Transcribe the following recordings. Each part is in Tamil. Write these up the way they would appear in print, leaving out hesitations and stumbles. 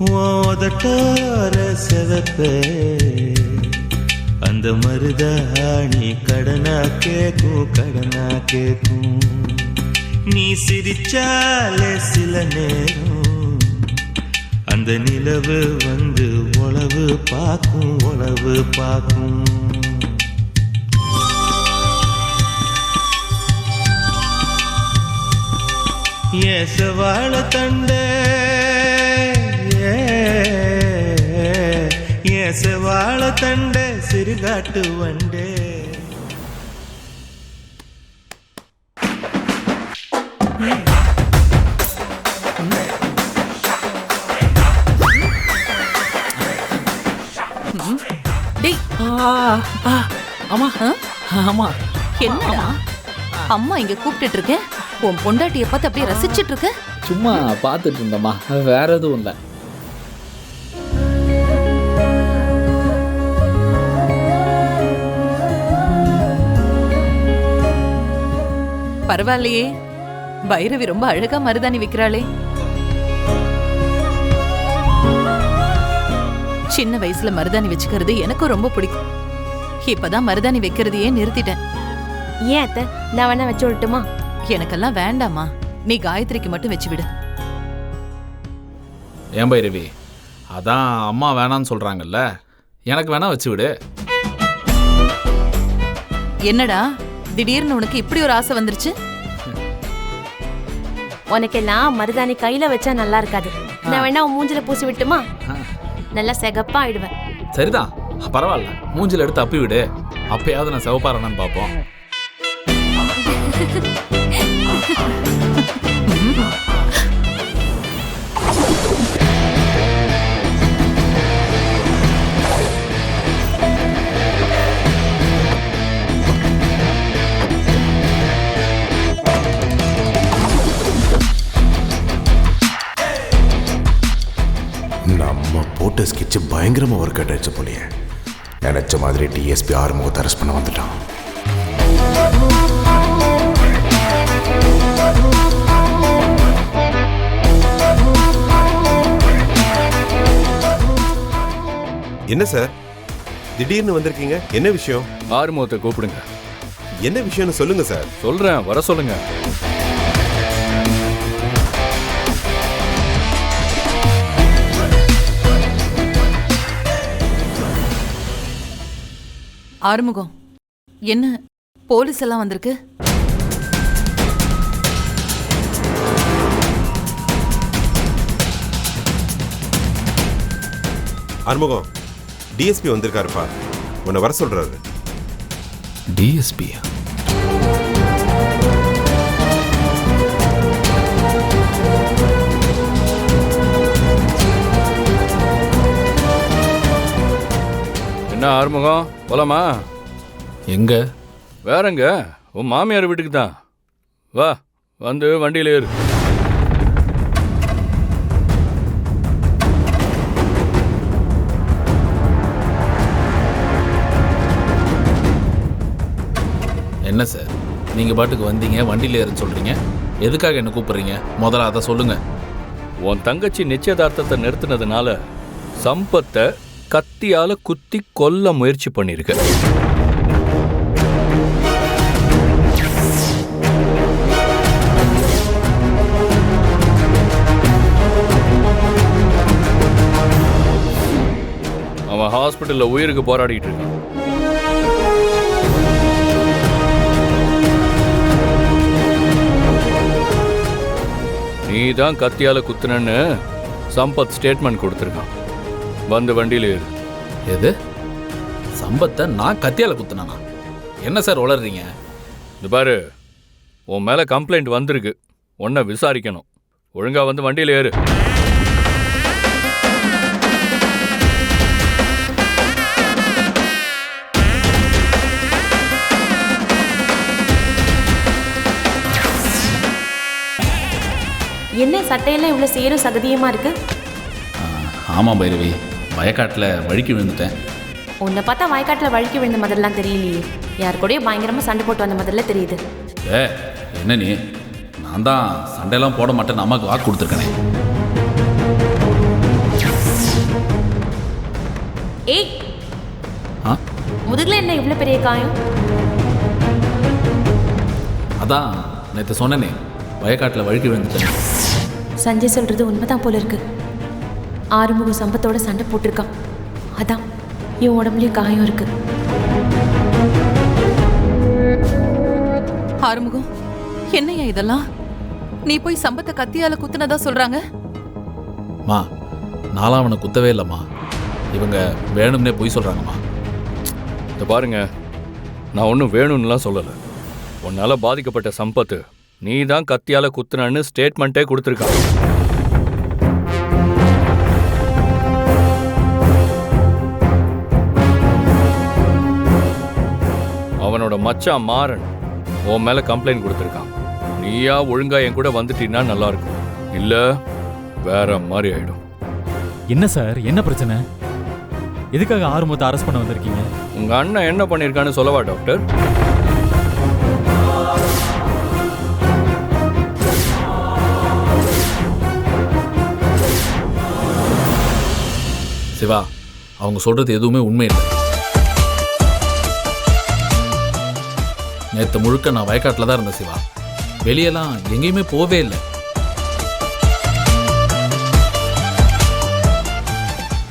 ஓதட்டார செவப்பே அந்த மருதாணி கடனா கேக்கும் நீ சிரிச்சாலே சில நேரம் அந்த நிலவு வந்து உளவு பார்க்கும் ஏசவாழ தண்டே ஏசவாழ தண்டே சிறுகாட்டு வண்டே. என்னடா அம்மா இங்க கூப்பிட்டு இருக்கேன், உன் பொண்டாட்டிய பார்த்து அப்படியே ரசிச்சிட்டு இருக்க? சும்மா பார்த்துட்டு இருந்தம்மா, வேற எதுவும் இல்லை. பரவாயில்லையே, பைரவி ரொம்ப அழகா மருதாணி விக்கிறாளே. சின்ன வயசுல மருதாணி வச்சுக்கிறது எனக்கும் ரொம்ப பிடிக்கும். இப்பதான் மருதாணி வைக்கிறதையே நிறுத்திட்டேன். ஏன் அத்தை, நான் வேணா வச்சு விடட்டுமா? எனக்கெல்லாம் வேண்டாமா, நீ காயத்ரிக்கு மட்டும் வச்சு விடு. ஏன் பைரவி, அதான் அம்மா வேணான்னு சொல்றாங்கல்ல, எனக்கு வேணா வச்சு விடு. என்னடா திடீர்னு உனக்கு இப்படி ஒரு ஆசை வந்துருச்சு? உனக்கெல்லாம் மருதாணி கையில வச்சா நல்லா இருக்காது. நான் வேணா உன் மூஞ்சில பூசி விட்டுமா? நல்லா செகப்பா ஆயிடுவேன். சரிதான், பரவாயில்ல, மூஞ்சில எடுத்து அப்பி விடு. அப்பயாவது நான் சிவப்பாரன்னு பார்ப்போம். நம்ம போட்ட ஸ்கெட்சு பயங்கரமா ஒர்க் அவுட் ஆயிடுச்சு போலியே. நினைச்ச மாதிரி டிஎஸ்பி ஆறுமுகத்தை அரெஸ்ட் பண்ண வந்துட்டான். என்ன சார் திடீர்னு வந்திருக்கீங்க? என்ன விஷயம்? ஆறுமுகத்தை கூப்பிடுங்க. என்ன விஷயம்னு சொல்லுங்க சார். சொல்றேன், வர சொல்லுங்க. ஆறுமுகம், என்ன போலீஸ் எல்லாம் வந்திருக்கு? ஆறுமுகம், டிஎஸ்பி வந்திருக்காருப்பா, உன்னை வர சொல்றாரு. டிஎஸ்பி? என்ன ஆறுமுகம், போலாமா? எங்க? வேறங்க, உன் மாமியார் வீட்டுக்கு தான். வா, வந்து வண்டியில் ஏறு. என்ன சார், நீங்கள் பாட்டுக்கு வந்தீங்க, வண்டியில் ஏறுன்னு சொல்கிறீங்க. எதுக்காக என்ன கூப்பிட்றீங்க? முதல்ல அதை சொல்லுங்க. உன் தங்கச்சி நிச்சயதார்த்தத்தை நிறுத்தினதுனால சம்பத்தை கத்தியால குத்தி கொல்ல முயற்சி பண்ணிருக்க. அவன் ஹாஸ்பிட்டல்ல உயிருக்கு போராடிட்டு இருக்கான். நீ தான் கத்தியால குத்துனன்னு சம்பத் ஸ்டேட்மெண்ட் கொடுத்துருக்கான். வந்து வண்டியில் ஏறு. எது? சம்பத்தை நான் கத்தியால குத்துனானா? என்ன சார் உளறீங்க? இது பாரு, உன் மேலே கம்ப்ளைண்ட் வந்திருக்கு, உன்னை விசாரிக்கணும். ஒழுங்கா வந்து வண்டியில் ஏறு. என்ன சட்டையெல்லாம் இவ்வளோ சேரும் சகதியமா இருக்கு? ஆமாம் பைரவி, வயக்காட்டில் வழுக்கி விழுந்துட்டேன். உன்னை பார்த்தா வயக்காட்டில் வழுக்கி விழுந்த மாதிரிலாம் தெரியலையே. யார் கூடயும் பயங்கரமாக சண்டை போட்டு வந்த மாதிரிலாம் தெரியுது. என்ன நீ? நான் தான் சண்டையெல்லாம் போட மாட்டேன்னு அம்மாவுக்கு வாக்கு கொடுத்துருக்கேனே. ஏய் ஆ முதுகுல என்ன இவ்வளோ பெரிய காயம்? அதான் நேற்று சொன்னனே வயக்காட்டில் வழுக்கி விழுந்துட்டேன். சஞ்சய் சொல்றது உண்மைதான் போல இருக்கு. ஆறுமுகம் சம்பத்தோட சண்டை போட்டிருக்கான். அதான் இவன் உடம்புலயும் காயம் இருக்கு. ஆறுமுகம், என்னையா இதெல்லாம்? நீ போய் சம்பத்தை கத்தியால குத்துனதா சொல்றாங்க. மா நாலாம் அவனை குத்தவே இல்லைம்மா, இவங்க வேணும்னே பொய் சொல்கிறாங்கம்மா. இந்த பாருங்க, நான் ஒன்றும் வேணும்னுலாம் சொல்லலை. உன்னால் பாதிக்கப்பட்ட சம்பத்து நீ தான் கத்தியால் குத்துனன்னு ஸ்டேட்மெண்ட்டே கொடுத்துருக்கான். அவனோட மச்சான் மாறன் உன் மேலே கம்ப்ளைண்ட் கொடுத்துருக்கான். நீயா ஒழுங்கா என் கூட வந்துட்டீன்னா நல்லா இருக்கும், இல்லை வேற மாதிரி ஆயிடும். என்ன சார், என்ன பிரச்சனை? எதுக்காக ஆறுமுகத்தை அரெஸ்ட் பண்ண வந்திருக்கீங்க? உங்க அண்ணன் என்ன பண்ணியிருக்கான்னு சொல்லவா டாக்டர்? சிவா, அவங்க சொல்கிறது எதுவுமே உண்மை இல்லை. நேற்று முழுக்க நான் வயக்காட்டில் தான் இருந்தேன் சிவா, வெளியெல்லாம் எங்கேயுமே போவே இல்லை.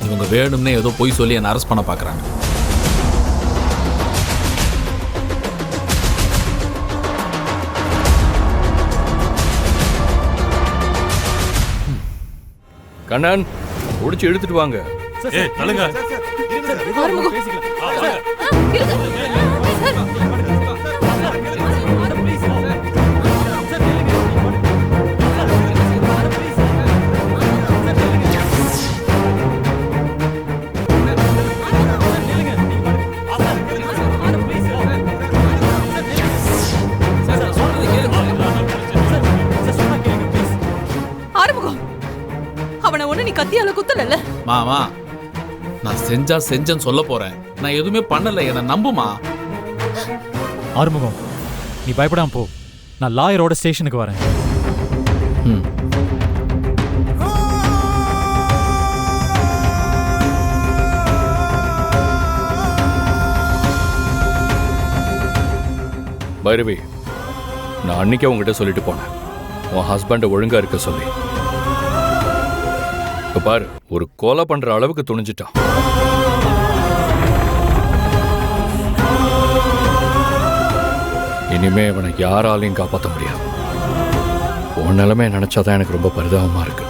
இவங்க வேணும்னே ஏதோ பொய் சொல்லி என்னை அரெஸ்ட் பண்ண பார்க்குறாங்க. கண்ணன் முடிச்சு எடுத்துட்டு வாங்க. ஆறுமுகம், அவனை ஒண்ணு நீ கத்தியால குத்தல. மாமா, நான் செஞ்சேன்னு சொல்ல போறேன். நான் எதுவுமே பண்ணல, என்ன நம்புமா. ஆறுமுகம், நீ பயப்படாம போ. நான் லாயரோட ஸ்டேஷனுக்கு வரேன். ம். பைரவி, நான் அன்னைக்கே உங்ககிட்ட சொல்லிட்டு போனேன், உன் ஹஸ்பண்டை ஒழுங்கா இருக்க சொல்லி. இப்ப பாரு, ஒரு கொலை பண்ற அளவுக்கு துணிஞ்சிட்டான். இனிமே அவனை யாராலையும் காப்பாற்ற முடியாது. உன் நிலைமை நினைச்சாதான் எனக்கு ரொம்ப பரிதாபமா இருக்கு.